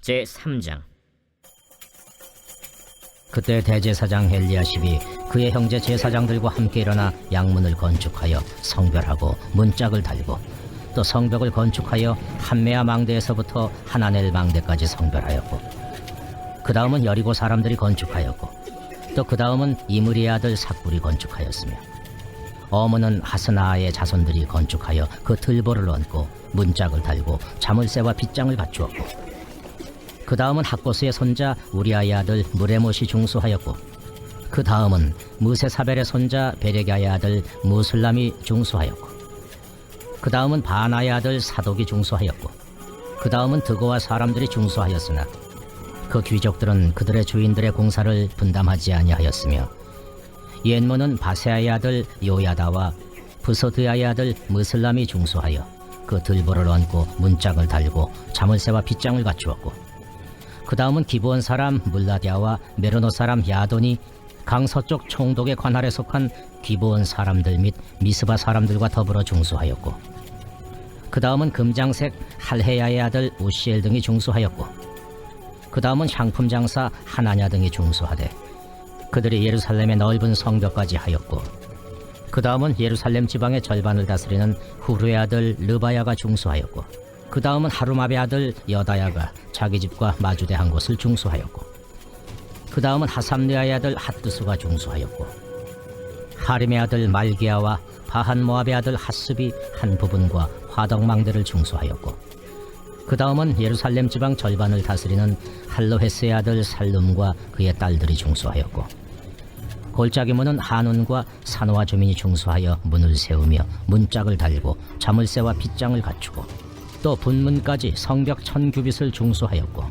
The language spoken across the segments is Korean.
제3장. 그때 대제사장 엘리야십이 그의 형제 제사장들과 함께 일어나 양문을 건축하여 성별하고 문짝을 달고 또 성벽을 건축하여 함메아 망대에서부터 하나넬 망대까지 성별하였고 그 다음은 여리고 사람들이 건축하였고 또 그 다음은 이므리의 아들 삭불이 건축하였으며 어머는 하스나의 자손들이 건축하여 그 들보를 얹고 문짝을 달고 자물쇠와 빗장을 갖추었고 그 다음은 학보스의 손자 우리아의 아들 무레못이 중수하였고 그 다음은 무세사벨의 손자 베레가의 아들 무슬람이 중수하였고 그 다음은 바나의 아들 사독이 중수하였고 그 다음은 드고와 사람들이 중수하였으나 그 귀족들은 그들의 주인들의 공사를 분담하지 아니하였으며 옛문은 바세아의 아들 요야다와 부소드야의 아들 무슬람이 중수하여 그 들보를 얹고 문짝을 달고 자물쇠와 빗장을 갖추었고 그 다음은 기브온 사람 물라디아와 메르노 사람 야돈이 강서쪽 총독의 관할에 속한 기브온 사람들 및 미스바 사람들과 더불어 중수하였고 그 다음은 금장색 할헤야의 아들 우시엘 등이 중수하였고 그 다음은 향품 장사 하나냐 등이 중수하되 그들이 예루살렘의 넓은 성벽까지 하였고 그 다음은 예루살렘 지방의 절반을 다스리는 후르의 아들 르바야가 중수하였고 그 다음은 하루마베 아들 여다야가 자기 집과 마주대한 곳을 중수하였고 그 다음은 하삼느아의 아들 핫두스가 중수하였고 하림의 아들 말기야와 바한 모압의 아들 핫습이 한 부분과 화덕망대를 중수하였고 그 다음은 예루살렘 지방 절반을 다스리는 할로헤스의 아들 살룸과 그의 딸들이 중수하였고 골짜기 문은 한운과 산호와 주민이 중수하여 문을 세우며 문짝을 달고 자물쇠와 빗장을 갖추고 또 분문까지 성벽 1000규빗을 중수하였고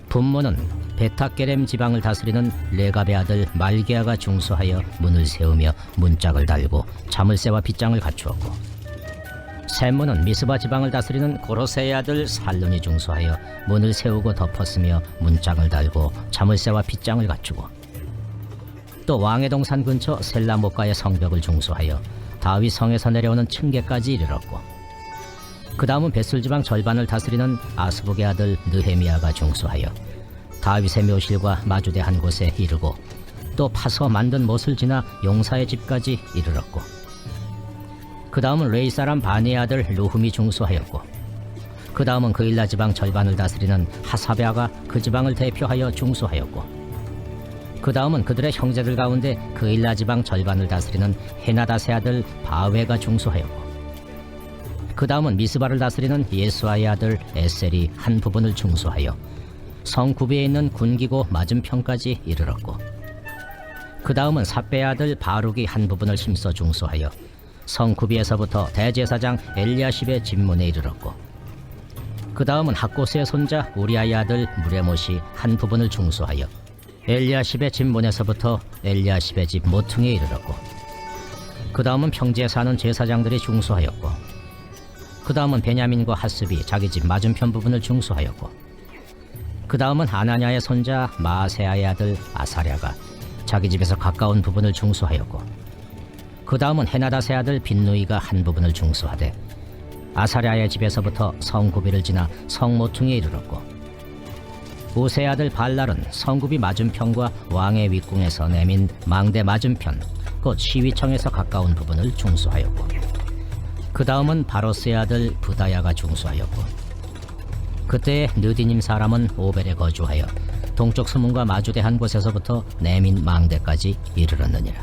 분문은 베타게렘 지방을 다스리는 레갑의 아들 말게아가 중수하여 문을 세우며 문짝을 달고 자물쇠와 빗장을 갖추었고 샘문은 미스바 지방을 다스리는 고로세의 아들 살룬이 중수하여 문을 세우고 덮었으며 문짝을 달고 자물쇠와 빗장을 갖추고 또 왕의 동산 근처 셀라목가의 성벽을 중수하여 다윗 성에서 내려오는 층계까지 이르렀고 그 다음은 벳술 지방 절반을 다스리는 아스북의 아들 느헤미야가 중수하여 다윗의 묘실과 마주대한 곳에 이르고 또 파서 만든 못을 지나 용사의 집까지 이르렀고 그 다음은 레이 사람 바니의 아들 루흠이 중수하였고 그 다음은 그일라 지방 절반을 다스리는 하사베아가 그 지방을 대표하여 중수하였고 그 다음은 그들의 형제들 가운데 그일라 지방 절반을 다스리는 헤나다세 아들 바웨가 중수하였고 그 다음은 미스바를 다스리는 예수아의 아들 에셀이 한 부분을 중수하여 성 구비에 있는 군기고 맞은편까지 이르렀고 그 다음은 삽베의 아들 바룩이 한 부분을 힘써 중수하여 성 구비에서부터 대제사장 엘리야십의 집문에 이르렀고 그 다음은 학고스의 손자 우리아의 아들 무레못이 한 부분을 중수하여 엘리야십의 집문에서부터 엘리야십의 집 모퉁이에 이르렀고 그 다음은 평지에 사는 제사장들이 중수하였고 그 다음은 베냐민과 핫습이 자기 집 맞은편 부분을 중수하였고 그 다음은 아나냐의 손자 마아세아의 아들 아사랴가 자기 집에서 가까운 부분을 중수하였고 그 다음은 헤나다세 아들 빈누이가 한 부분을 중수하되 아사랴의 집에서부터 성구비를 지나 성모퉁이에 이르렀고 우세의 아들 발랄은 성구비 맞은편과 왕의 윗궁에서 내민 망대 맞은편 곧 시위청에서 가까운 부분을 중수하였고 그 다음은 바로스의 아들 부다야가 중수하였고 그때 느디님 사람은 오벨에 거주하여 동쪽 수문과 마주대한 곳에서부터 내민 망대까지 이르렀느니라.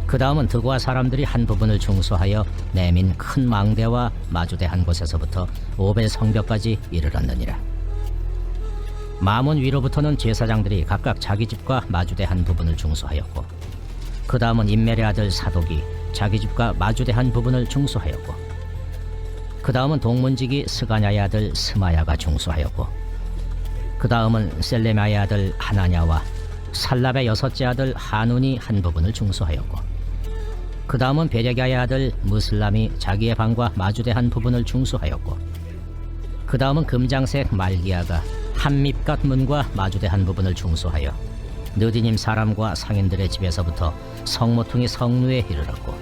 그 다음은 드고와 사람들이 한 부분을 중수하여 내민 큰 망대와 마주대한 곳에서부터 오벨 성벽까지 이르렀느니라. 마문 위로부터는 제사장들이 각각 자기 집과 마주대한 부분을 중수하였고 그 다음은 임멜의 아들 사독이 자기 집과 마주대한 부분을 중수하였고 그 다음은 동문지기 스가냐의 아들 스마야가 중수하였고 그 다음은 셀레마의 아들 하나냐와 살랍의 여섯째 아들 한운이 한 부분을 중수하였고 그 다음은 베레가의 아들 무슬람이 자기의 방과 마주대한 부분을 중수하였고 그 다음은 금장색 말기야가 한밉갓 문과 마주대한 부분을 중수하여 느디님 사람과 상인들의 집에서부터 성모퉁이 성루에 이르렀고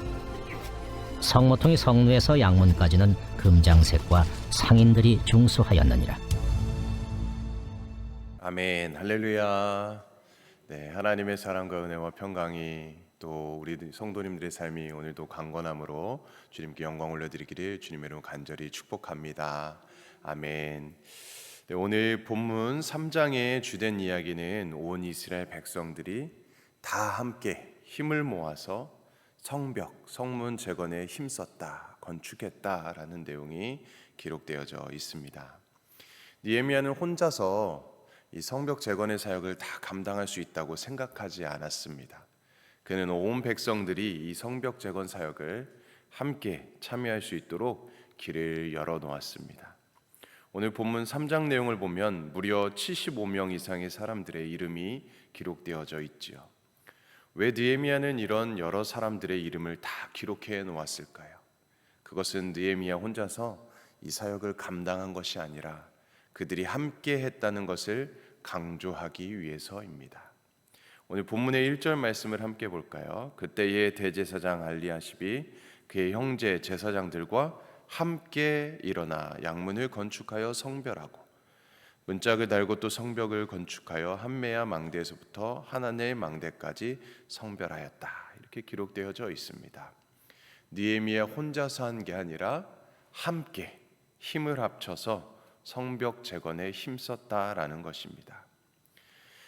성모퉁이 성루에서 양문까지는 금장색과 상인들이 중수하였느니라. 아멘, 할렐루야. 네, 하나님의 사랑과 은혜와 평강이 또 우리 성도님들의 삶이 오늘도 강건함으로 주님께 영광 올려드리기를 주님의 이름으로 간절히 축복합니다. 아멘. 네, 오늘 본문 3장의 주된 이야기는 온 이스라엘 백성들이 다 함께 힘을 모아서 성벽, 성문 재건에 힘썼다, 건축했다라는 내용이 기록되어져 있습니다. 느헤미야는 혼자서 이 성벽 재건의 사역을 다 감당할 수 있다고 생각하지 않았습니다. 그는 온 백성들이 이 성벽 재건 사역을 함께 참여할 수 있도록 길을 열어 놓았습니다. 오늘 본문 3장 내용을 보면 무려 75명 이상의 사람들의 이름이 기록되어져 있지요. 왜 느헤미야는 이런 여러 사람들의 이름을 다 기록해 놓았을까요? 그것은 느헤미야 혼자서 이 사역을 감당한 것이 아니라 그들이 함께 했다는 것을 강조하기 위해서입니다. 오늘 본문의 1절 말씀을 함께 볼까요? 그때의 대제사장 알리야십이 그의 형제 제사장들과 함께 일어나 양문을 건축하여 성별하고 문짝을 달고 또 성벽을 건축하여 한메아 망대에서부터 하나넬 망대까지 성별하였다. 이렇게 기록되어져 있습니다. 느헤미야 혼자서 한 게 아니라 함께 힘을 합쳐서 성벽 재건에 힘썼다라는 것입니다.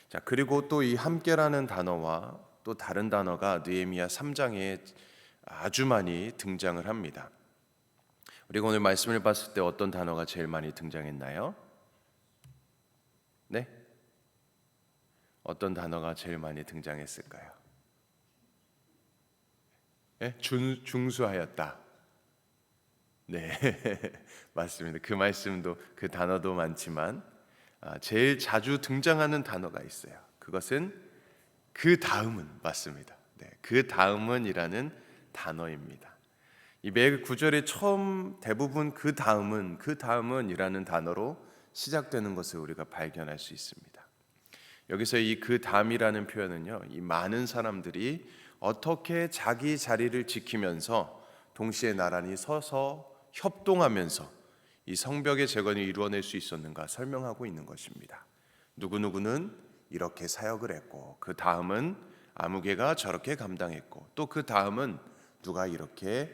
자, 그리고 또 이 함께라는 단어와 또 다른 단어가 느헤미야 3장에 아주 많이 등장을 합니다. 우리가 오늘 말씀을 봤을 때 어떤 단어가 제일 많이 등장했나요? 네? 어떤 단어가 제일 많이 등장했을까요? 네? 중수하였다. 네, 맞습니다. 그 말씀도 그 단어도 많지만 제일 자주 등장하는 단어가 있어요. 그것은 그 다음은 맞습니다. 네, 그 다음은이라는 단어입니다. 이 매 구절의 처음 대부분 그 다음은이라는 단어로 시작되는 것을 우리가 발견할 수 있습니다. 여기서 이 그 다음이라는 표현은요, 이 많은 사람들이 어떻게 자기 자리를 지키면서 동시에 나란히 서서 협동하면서 이 성벽의 재건을 이루어낼 수 있었는가 설명하고 있는 것입니다. 누구누구는 이렇게 사역을 했고 그 다음은 아무개가 저렇게 감당했고 또 그 다음은 누가 이렇게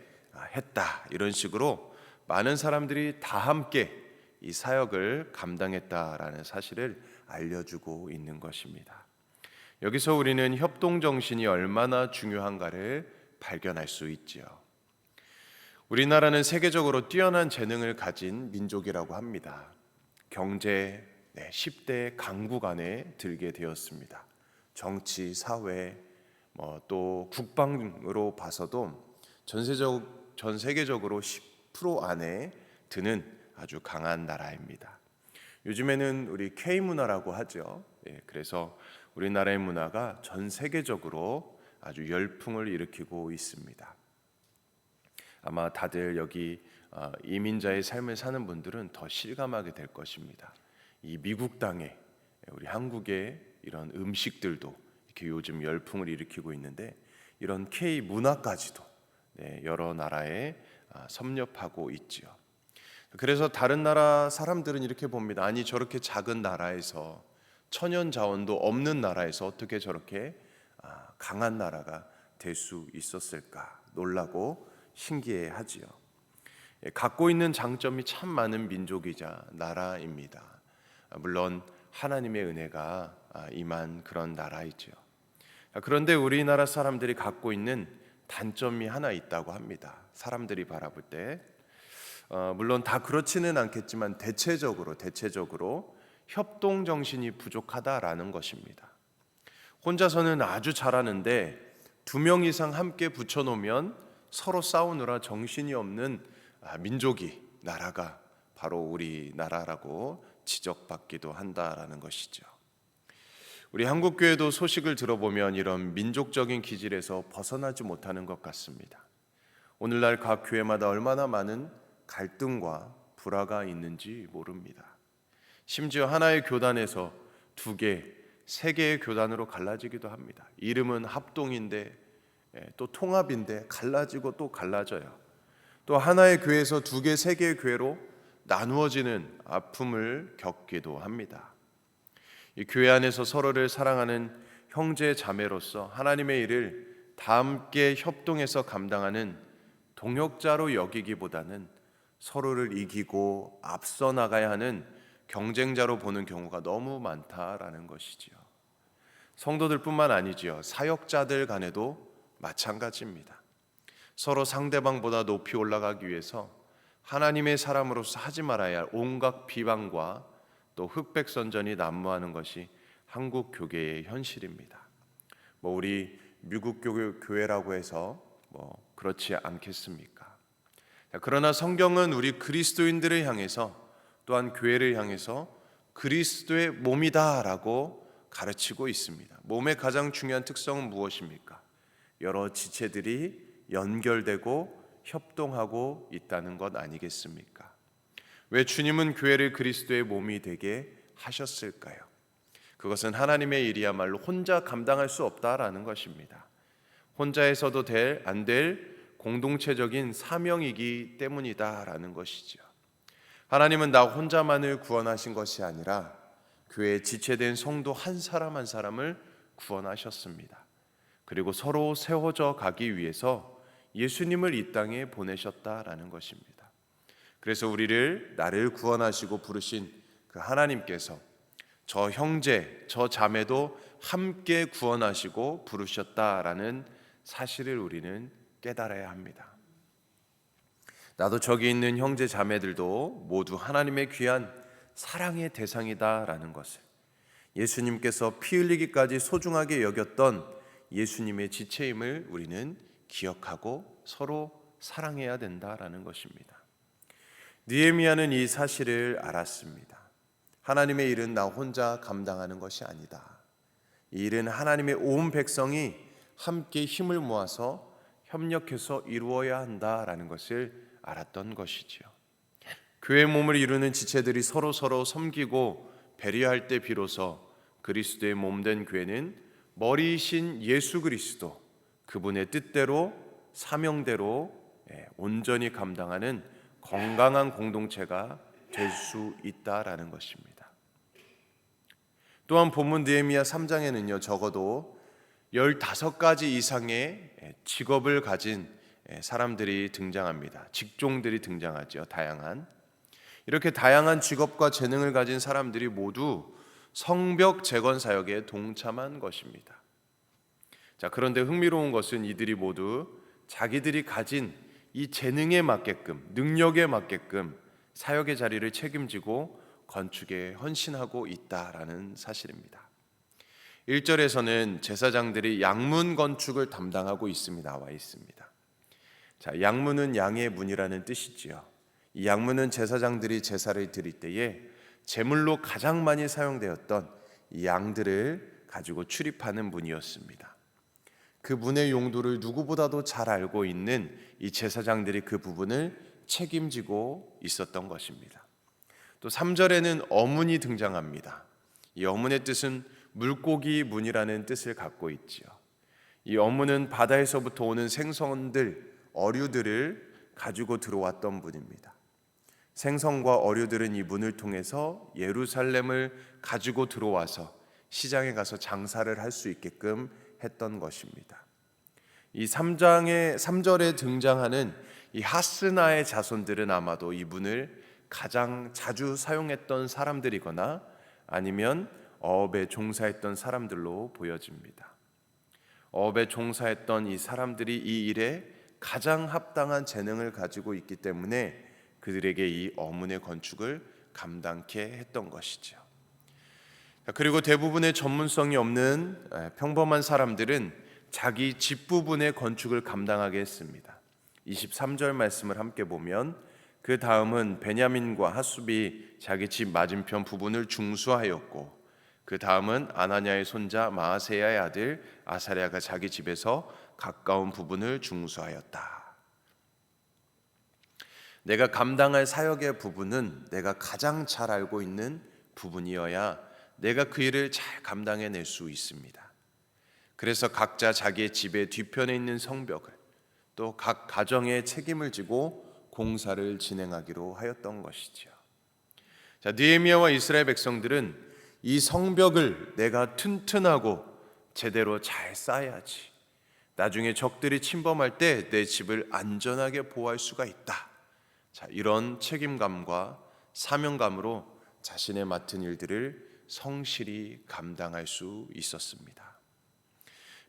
했다, 이런 식으로 많은 사람들이 다 함께 이 사역을 감당했다라는 사실을 알려주고 있는 것입니다. 여기서 우리는 협동정신이 얼마나 중요한가를 발견할 수 있지요. 우리나라는 세계적으로 뛰어난 재능을 가진 민족이라고 합니다. 경제 10대 강국 안에 들게 되었습니다. 정치, 사회, 또 국방으로 봐서도 전 세계적으로 10% 안에 드는 아주 강한 나라입니다. 요즘에는 우리 K문화라고 하죠. 그래서 우리나라의 문화가 전 세계적으로 아주 열풍을 일으키고 있습니다. 아마 다들 여기 이민자의 삶을 사는 분들은 더 실감하게 될 것입니다. 이 미국 땅에 우리 한국의 이런 음식들도 이렇게 요즘 열풍을 일으키고 있는데 이런 K 문화까지도 여러 나라에 섭렵하고 있지요. 그래서 다른 나라 사람들은 이렇게 봅니다. 아니, 저렇게 작은 나라에서 천연 자원도 없는 나라에서 어떻게 저렇게 강한 나라가 될 수 있었을까 놀라고 신기해하지요. 갖고 있는 장점이 참 많은 민족이자 나라입니다. 물론 하나님의 은혜가 임한 그런 나라이지요. 그런데 우리나라 사람들이 갖고 있는 단점이 하나 있다고 합니다. 사람들이 바라볼 때 물론 다 그렇지는 않겠지만 대체적으로 협동 정신이 부족하다라는 것입니다. 혼자서는 아주 잘하는데 2명 이상 함께 붙여놓으면 서로 싸우느라 정신이 없는 민족이, 나라가 바로 우리나라라고 지적받기도 한다라는 것이죠. 우리 한국교회도 소식을 들어보면 이런 민족적인 기질에서 벗어나지 못하는 것 같습니다. 오늘날 각 교회마다 얼마나 많은 갈등과 불화가 있는지 모릅니다. 심지어 하나의 교단에서 2개, 3개의 교단으로 갈라지기도 합니다. 이름은 합동인데 또 통합인데 갈라지고 또 갈라져요. 또 하나의 교회에서 2개, 3개의 교회로 나누어지는 아픔을 겪기도 합니다. 이 교회 안에서 서로를 사랑하는 형제 자매로서 하나님의 일을 다 함께 협동해서 감당하는 동역자로 여기기보다는 서로를 이기고 앞서 나가야 하는 경쟁자로 보는 경우가 너무 많다라는 것이지요. 성도들뿐만 아니지요. 사역자들 간에도 마찬가지입니다. 서로 상대방보다 높이 올라가기 위해서 하나님의 사람으로서 하지 말아야 할 온갖 비방과 또 흑백선전이 난무하는 것이 한국 교계의 현실입니다. 우리 미국 교회라고 해서 그렇지 않겠습니까? 그러나 성경은 우리 그리스도인들을 향해서 또한 교회를 향해서 그리스도의 몸이다라고 가르치고 있습니다. 몸의 가장 중요한 특성은 무엇입니까? 여러 지체들이 연결되고 협동하고 있다는 것 아니겠습니까? 왜 주님은 교회를 그리스도의 몸이 되게 하셨을까요? 그것은 하나님의 일이야말로 혼자 감당할 수 없다라는 것입니다. 혼자 해서도 안 될 공동체적인 사명이기 때문이다라는 것이죠. 하나님은 나 혼자만을 구원하신 것이 아니라 교회에 지체된 성도 한 사람 한 사람을 구원하셨습니다. 그리고 서로 세워져 가기 위해서 예수님을 이 땅에 보내셨다라는 것입니다. 그래서 우리를 나를 구원하시고 부르신 그 하나님께서 저 형제, 저 자매도 함께 구원하시고 부르셨다라는 사실을 우리는 깨달아야 합니다. 나도 저기 있는 형제 자매들도 모두 하나님의 귀한 사랑의 대상이다라는 것을, 예수님께서 피 흘리기까지 소중하게 여겼던 예수님의 지체임을 우리는 기억하고 서로 사랑해야 된다라는 것입니다. 느헤미야는 이 사실을 알았습니다. 하나님의 일은 나 혼자 감당하는 것이 아니다. 이 일은 하나님의 온 백성이 함께 힘을 모아서 협력해서 이루어야 한다라는 것을 알았던 것이지요. 교회 몸을 이루는 지체들이 서로 섬기고 배려할 때 비로소 그리스도의 몸된 교회는 머리이신 예수 그리스도, 그분의 뜻대로 사명대로 온전히 감당하는 건강한 공동체가 될 수 있다라는 것입니다. 또한 본문 느헤미야 3장에는요 적어도 15가지 이상의 직업을 가진 사람들이 등장합니다. 직종들이 등장하죠. 이렇게 다양한 직업과 재능을 가진 사람들이 모두 성벽 재건 사역에 동참한 것입니다. 그런데 흥미로운 것은 이들이 모두 자기들이 가진 이 재능에 맞게끔, 능력에 맞게끔 사역의 자리를 책임지고 건축에 헌신하고 있다라는 사실입니다. 1절에서는 제사장들이 양문 건축을 담당하고 있음이 나와 있습니다. 양문은 양의 문이라는 뜻이지요. 이 양문은 제사장들이 제사를 드릴 때에 제물로 가장 많이 사용되었던 이 양들을 가지고 출입하는 문이었습니다. 그 문의 용도를 누구보다도 잘 알고 있는 이 제사장들이 그 부분을 책임지고 있었던 것입니다. 또 3절에는 어문이 등장합니다. 이 어문의 뜻은 물고기 문이라는 뜻을 갖고 있지요. 이 어문은 바다에서부터 오는 생선들, 어류들을 가지고 들어왔던 문입니다. 생선과 어류들은 이 문을 통해서 예루살렘을 가지고 들어와서 시장에 가서 장사를 할 수 있게끔 했던 것입니다. 이 3절에 등장하는 이 하스나의 자손들은 아마도 이 문을 가장 자주 사용했던 사람들이거나 아니면 어업에 종사했던 사람들로 보여집니다. 어업에 종사했던 이 사람들이 이 일에 가장 합당한 재능을 가지고 있기 때문에 그들에게 이 어문의 건축을 감당케 했던 것이죠. 그리고 대부분의 전문성이 없는 평범한 사람들은 자기 집 부분의 건축을 감당하게 했습니다. 23절 말씀을 함께 보면 그 다음은 베냐민과 하숲이 자기 집 맞은편 부분을 중수하였고 그 다음은 아나냐의 손자 마아세야의 아들 아사랴가 자기 집에서 가까운 부분을 중수하였다. 내가 감당할 사역의 부분은 내가 가장 잘 알고 있는 부분이어야 내가 그 일을 잘 감당해낼 수 있습니다. 그래서 각자 자기의 집의 뒤편에 있는 성벽을 또 각 가정의 책임을 지고 공사를 진행하기로 하였던 것이죠. 느헤미야와 이스라엘 백성들은 이 성벽을 내가 튼튼하고 제대로 잘 쌓아야지. 나중에 적들이 침범할 때 내 집을 안전하게 보호할 수가 있다. 자, 이런 책임감과 사명감으로 자신의 맡은 일들을 성실히 감당할 수 있었습니다.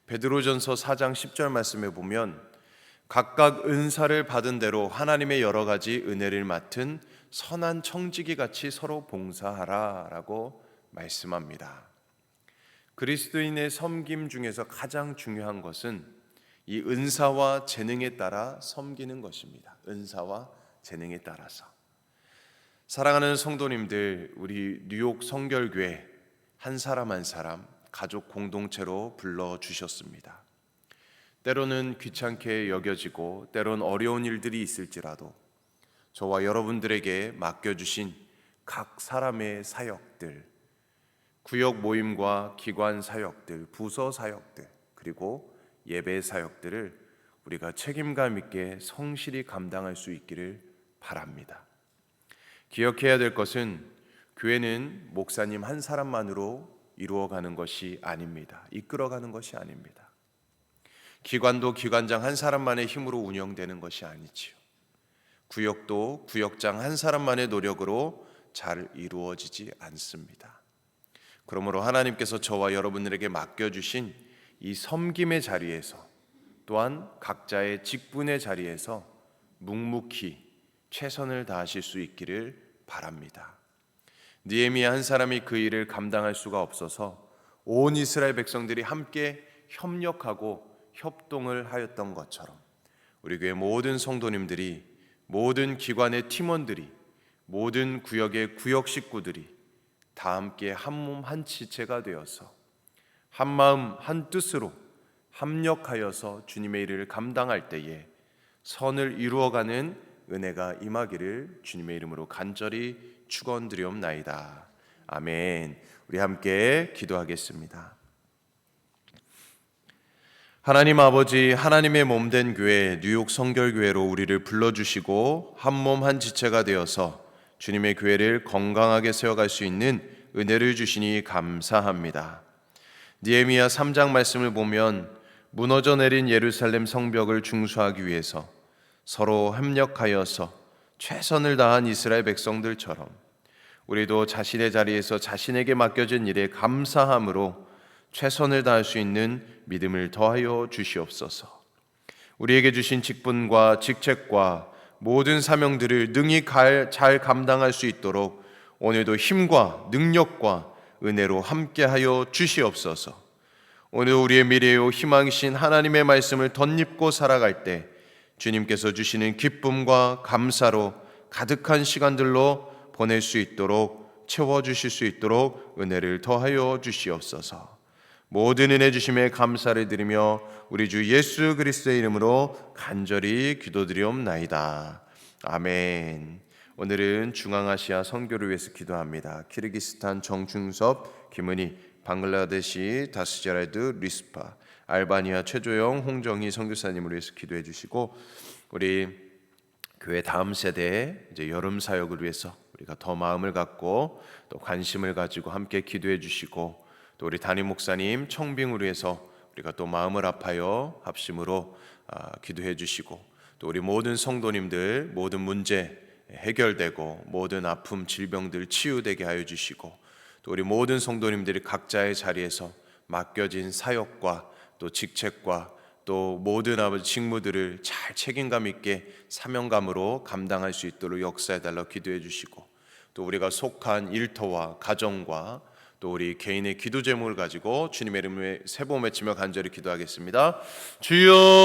베드로전서 4장 10절 말씀에 보면 각각 은사를 받은 대로 하나님의 여러 가지 은혜를 맡은 선한 청지기 같이 서로 봉사하라 라고 말씀합니다. 그리스도인의 섬김 중에서 가장 중요한 것은 이 은사와 재능에 따라 섬기는 것입니다. 은사와 재능에 따라서. 사랑하는 성도님들, 우리 뉴욕 성결교회 한 사람 한 사람 가족 공동체로 불러주셨습니다. 때로는 귀찮게 여겨지고 때론 어려운 일들이 있을지라도 저와 여러분들에게 맡겨주신 각 사람의 사역들, 구역 모임과 기관 사역들, 부서 사역들, 그리고 예배 사역들을 우리가 책임감 있게 성실히 감당할 수 있기를 바랍니다. 기억해야 될 것은 교회는 목사님 한 사람만으로 이루어가는 것이 아닙니다. 이끌어가는 것이 아닙니다. 기관도 기관장 한 사람만의 힘으로 운영되는 것이 아니지요. 구역도 구역장 한 사람만의 노력으로 잘 이루어지지 않습니다. 그러므로 하나님께서 저와 여러분들에게 맡겨주신 이 섬김의 자리에서 또한 각자의 직분의 자리에서 묵묵히 최선을 다하실 수 있기를 바랍니다. 느헤미야 한 사람이 그 일을 감당할 수가 없어서 온 이스라엘 백성들이 함께 협력하고 협동을 하였던 것처럼 우리 교회 모든 성도님들이, 모든 기관의 팀원들이, 모든 구역의 구역 식구들이 다 함께 한 몸 한 지체가 되어서 한 마음 한 뜻으로 합력하여서 주님의 일을 감당할 때에 선을 이루어가는 은혜가 임하기를 주님의 이름으로 간절히 축원드리옵나이다. 아멘. 우리 함께 기도하겠습니다. 하나님 아버지, 하나님의 몸된 교회 뉴욕 성결교회로 우리를 불러주시고 한 몸 한 지체가 되어서 주님의 교회를 건강하게 세워갈 수 있는 은혜를 주시니 감사합니다. 느헤미야 3장 말씀을 보면 무너져 내린 예루살렘 성벽을 중수하기 위해서 서로 협력하여서 최선을 다한 이스라엘 백성들처럼 우리도 자신의 자리에서 자신에게 맡겨진 일에 감사함으로 최선을 다할 수 있는 믿음을 더하여 주시옵소서. 우리에게 주신 직분과 직책과 모든 사명들을 능히 잘 감당할 수 있도록 오늘도 힘과 능력과 은혜로 함께하여 주시옵소서. 오늘 우리의 미래요 희망이신 하나님의 말씀을 덧입고 살아갈 때 주님께서 주시는 기쁨과 감사로 가득한 시간들로 보낼 수 있도록 채워주실 수 있도록 은혜를 더하여 주시옵소서. 모든 은혜 주심에 감사를 드리며 우리 주 예수 그리스도의 이름으로 간절히 기도드리옵나이다. 아멘. 오늘은 중앙아시아 선교를 위해서 기도합니다. 키르기스탄 정중섭, 김은희, 방글라데시 다스자라드 리스파, 알바니아 최조영, 홍정희 선교사님을 위해서 기도해 주시고 우리 교회 다음 세대 이제 여름 사역을 위해서 우리가 더 마음을 갖고 또 관심을 가지고 함께 기도해 주시고 또 우리 담임 목사님 청빙을 위해서 우리가 또 마음을 아파요 합심으로 기도해 주시고 또 우리 모든 성도님들 모든 문제 해결되고 모든 아픔 질병들 치유되게 하여 주시고 또 우리 모든 성도님들이 각자의 자리에서 맡겨진 사역과 또 직책과 또 모든 아버지 직무들을 잘 책임감 있게 사명감으로 감당할 수 있도록 역사해 달라고 기도해 주시고 또 우리가 속한 일터와 가정과 또 우리 개인의 기도 제목을 가지고 주님의 이름에 세 번 외치며 간절히 기도하겠습니다. 주여